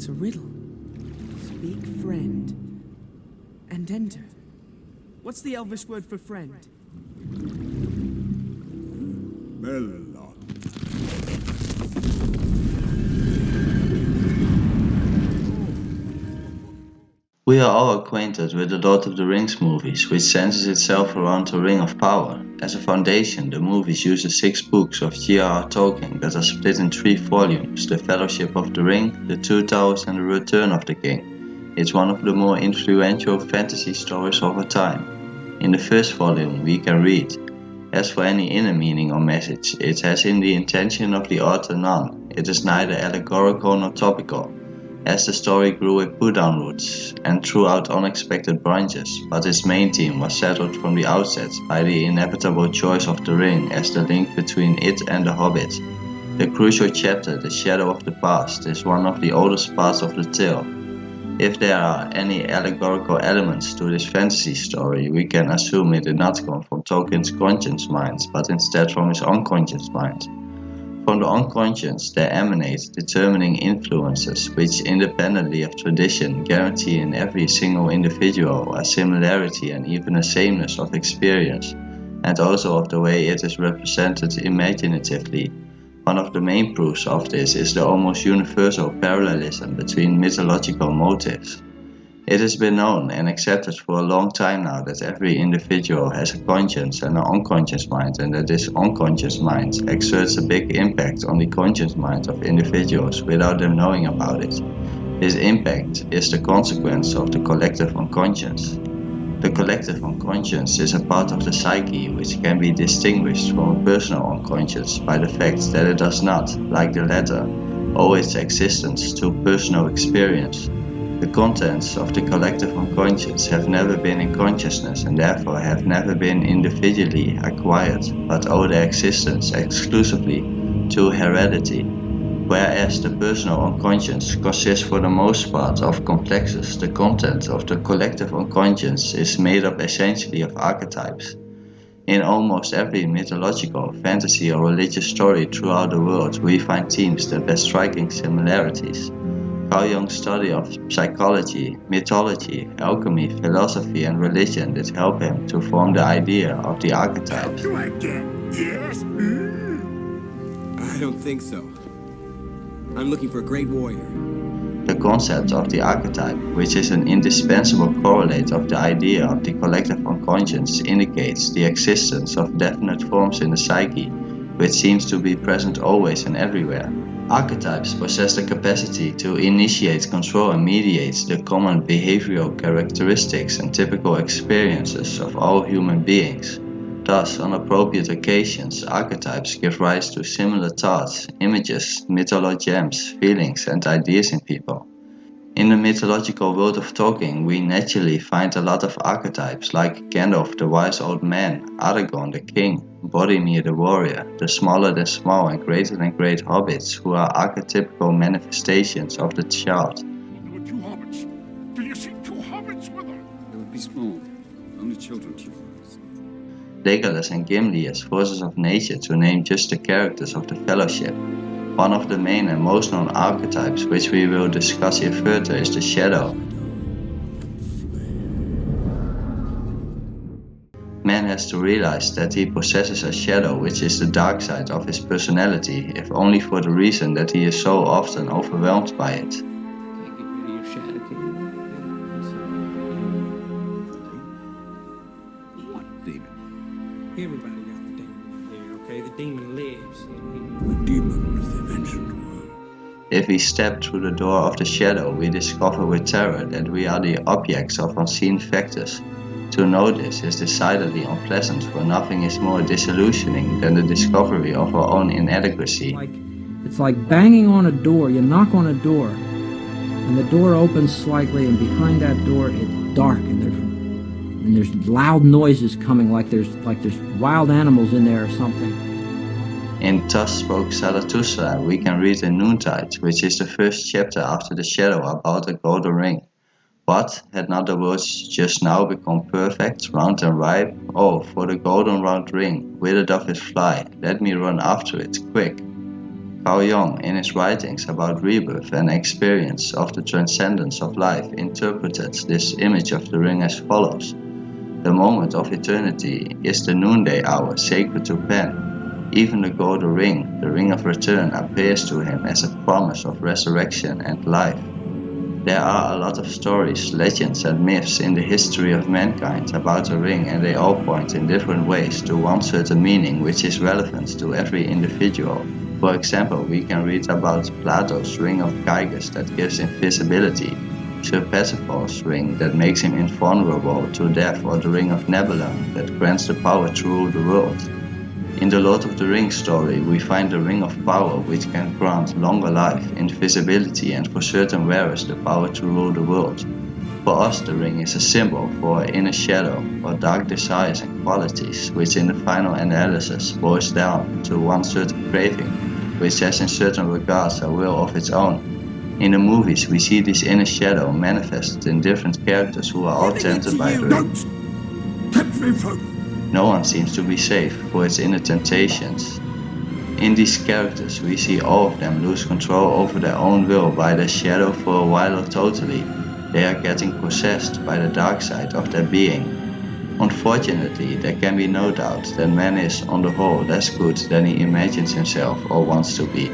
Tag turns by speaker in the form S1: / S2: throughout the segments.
S1: It's a riddle. Speak friend and enter. What's the Elvish word for friend?
S2: Melon.
S3: We are all acquainted with the Lord of the Rings movies, which centers itself around the Ring of Power. As a foundation, the movies use the 6 books of J.R.R. Tolkien that are split in 3 volumes: The Fellowship of the Ring, The Two Towers and The Return of the King. It's one of the more influential fantasy stories of our time. In the first volume, we can read, "As for any inner meaning or message, it has in the intention of the author none. It is neither allegorical nor topical. As the story grew it put down roots and threw out unexpected branches, but its main theme was settled from the outset by the inevitable choice of the ring as the link between it and the Hobbit. The crucial chapter, The Shadow of the Past, is one of the oldest parts of the tale. If there are any allegorical elements to this fantasy story, we can assume it did not come from Tolkien's conscious mind, but instead from his unconscious mind. From the unconscious there emanate determining influences which, independently of tradition, guarantee in every single individual a similarity and even a sameness of experience, and also of the way it is represented imaginatively. One of the main proofs of this is the almost universal parallelism between mythological motifs. It has been known and accepted for a long time now that every individual has a conscience and an unconscious mind, and that this unconscious mind exerts a big impact on the conscious mind of individuals without them knowing about it. This impact is the consequence of the collective unconscious. The collective unconscious is a part of the psyche which can be distinguished from a personal unconscious by the fact that it does not, like the latter, owe its existence to personal experience. The contents of the collective unconscious have never been in consciousness and therefore have never been individually acquired, but owe their existence exclusively to heredity. Whereas the personal unconscious consists for the most part of complexes, the content of the collective unconscious is made up essentially of archetypes. In almost every mythological, fantasy or religious story throughout the world, we find themes that bear striking similarities. Carl Jung's study of psychology, mythology, alchemy, philosophy and religion did help him to form the idea of the archetypes.
S2: Do I get yes?
S4: I don't think so. I'm looking for a great warrior.
S3: The concept of the archetype, which is an indispensable correlate of the idea of the collective unconscious, indicates the existence of definite forms in the psyche, which seems to be present always and everywhere. Archetypes possess the capacity to initiate, control and mediate the common behavioral characteristics and typical experiences of all human beings. Thus, on appropriate occasions, archetypes give rise to similar thoughts, images, mythologems, feelings and ideas in people. In the mythological world of Tolkien, we naturally find a lot of archetypes like Gandalf the wise old man, Aragorn the king, Boromir the warrior, the smaller than small and greater than great hobbits who are archetypical manifestations of the child.
S2: There were 2 hobbits. Do you see 2 hobbits with them?
S4: It would be small. Only children choose.
S3: Legolas and Gimli as forces of nature, to name just the characters of the Fellowship. One of the main and most known archetypes which we will discuss here further is the Shadow. Man has to realize that he possesses a shadow which is the dark side of his personality, if only for the reason that he is so often overwhelmed by it.
S4: Can't get rid of your shadow, can you?
S2: What demon?
S1: Everybody got the demon here, okay? The demon lives in
S2: The demon of the ancient world.
S3: If we step through the door of the shadow, we discover with terror that we are the objects of unseen factors. To know this is decidedly unpleasant, for nothing is more disillusioning than the discovery of our own inadequacy.
S5: It's like banging on a door. You knock on a door, and the door opens slightly, and behind that door it's dark, and there's loud noises coming, like there's wild animals in there or something.
S3: In Thus Spoke Zarathustra, we can read in Noontide, which is the first chapter after the Shadow, about the golden ring. What, had not the words just now become perfect, round and ripe? Oh, for the golden round ring, whither doth it fly? Let me run after it, quick. Carl Jung, in his writings about rebirth and experience of the transcendence of life, interpreted this image of the ring as follows. The moment of eternity is the noonday hour sacred to Pan. Even the golden ring, the ring of return, appears to him as a promise of resurrection and life. There are a lot of stories, legends and myths in the history of mankind about the ring, and they all point in different ways to one certain meaning which is relevant to every individual. For example, we can read about Plato's ring of Gyges that gives invisibility, Sir Parsifal's ring that makes him invulnerable to death, or the ring of Nebulon that grants the power to rule the world. In the Lord of the Rings story, we find the ring of power which can grant longer life, invisibility, and for certain wearers the power to rule the world. For us, the ring is a symbol for our inner shadow, or dark desires and qualities, which in the final analysis boils down to one certain craving, which has in certain regards a will of its own. In the movies, we see this inner shadow manifested in different characters who are all tempted by the ring.
S2: Don't tempt me further.
S3: No one seems to be safe for its inner temptations. In these characters, we see all of them lose control over their own will by their shadow for a while or totally. They are getting possessed by the dark side of their being. Unfortunately, there can be no doubt that man is, on the whole, less good than he imagines himself or wants to be.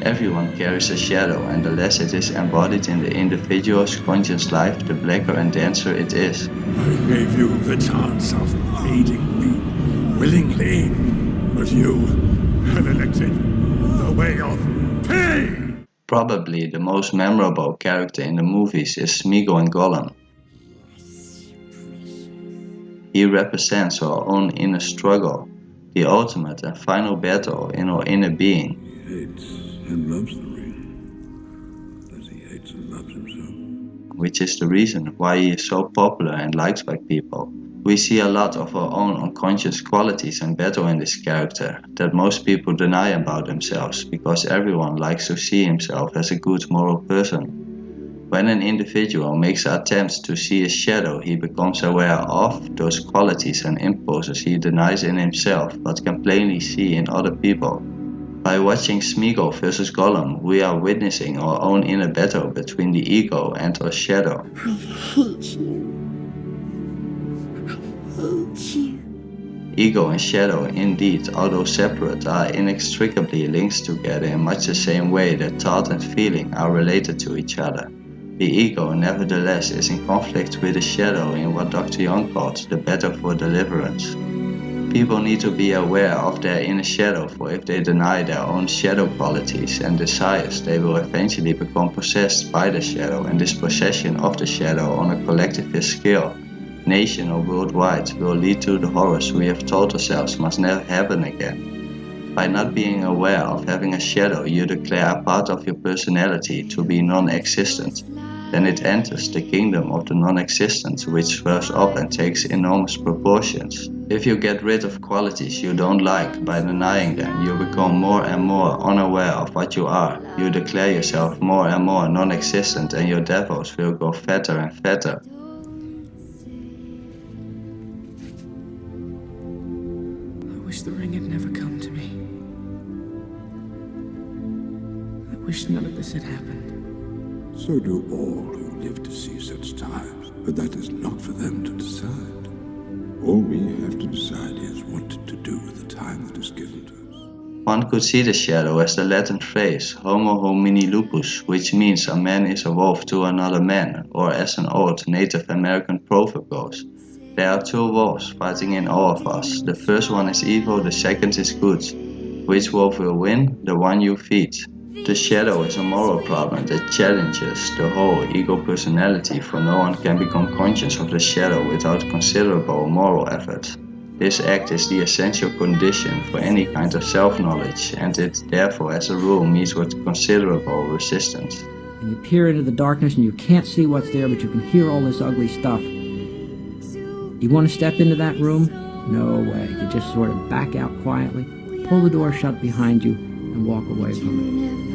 S3: Everyone carries a shadow, and the less it is embodied in the individual's conscious life, the blacker and denser it is.
S2: I gave you the chance of aiding me willingly, but you have elected the way of pain.
S3: Probably the most memorable character in the movies is Smeagol in Gollum. He represents our own inner struggle, the ultimate and final battle in our inner being.
S2: He hates and loves the ring, as he hates and loves himself.
S3: Which is the reason why he is so popular and liked by people. We see a lot of our own unconscious qualities and battle in this character that most people deny about themselves, because everyone likes to see himself as a good moral person. When an individual makes an attempt to see his shadow, he becomes aware of those qualities and impulses he denies in himself but can plainly see in other people. By watching Smeagol vs. Gollum, we are witnessing our own inner battle between the ego and our shadow.
S6: I hate you. I hate you.
S3: Ego and shadow, indeed, although separate, are inextricably linked together in much the same way that thought and feeling are related to each other. The ego, nevertheless, is in conflict with the shadow in what Dr. Jung called the battle for deliverance. People need to be aware of their inner shadow, for if they deny their own shadow qualities and desires, they will eventually become possessed by the shadow, and this possession of the shadow on a collectivist scale, nation or worldwide, will lead to the horrors we have told ourselves must never happen again. By not being aware of having a shadow, you declare a part of your personality to be non-existent. Then it enters the kingdom of the non-existent, which swells up and takes enormous proportions. If you get rid of qualities you don't like by denying them, you become more and more unaware of what you are. You declare yourself more and more non-existent, and your devils will grow fatter and fatter.
S1: I wish the ring had never come to me. I wish none of this had happened.
S2: So do all who live to see such times, but that is not for them to decide. All we have to decide is what to do with the time that is given to us.
S3: One could see the shadow as the Latin phrase homo homini lupus, which means a man is a wolf to another man, or as an old Native American proverb goes, there are two wolves fighting in all of us. The first one is evil, the second is good. Which wolf will win? The one you feed. The shadow is a moral problem that challenges the whole ego personality, for no one can become conscious of the shadow without considerable moral effort. This act is the essential condition for any kind of self-knowledge, and it therefore as a rule meets with considerable resistance.
S5: And you peer into the darkness and you can't see what's there, but you can hear all this ugly stuff. You want to step into that room? No way. You just sort of back out quietly, pull the door shut behind you, and walk away from it.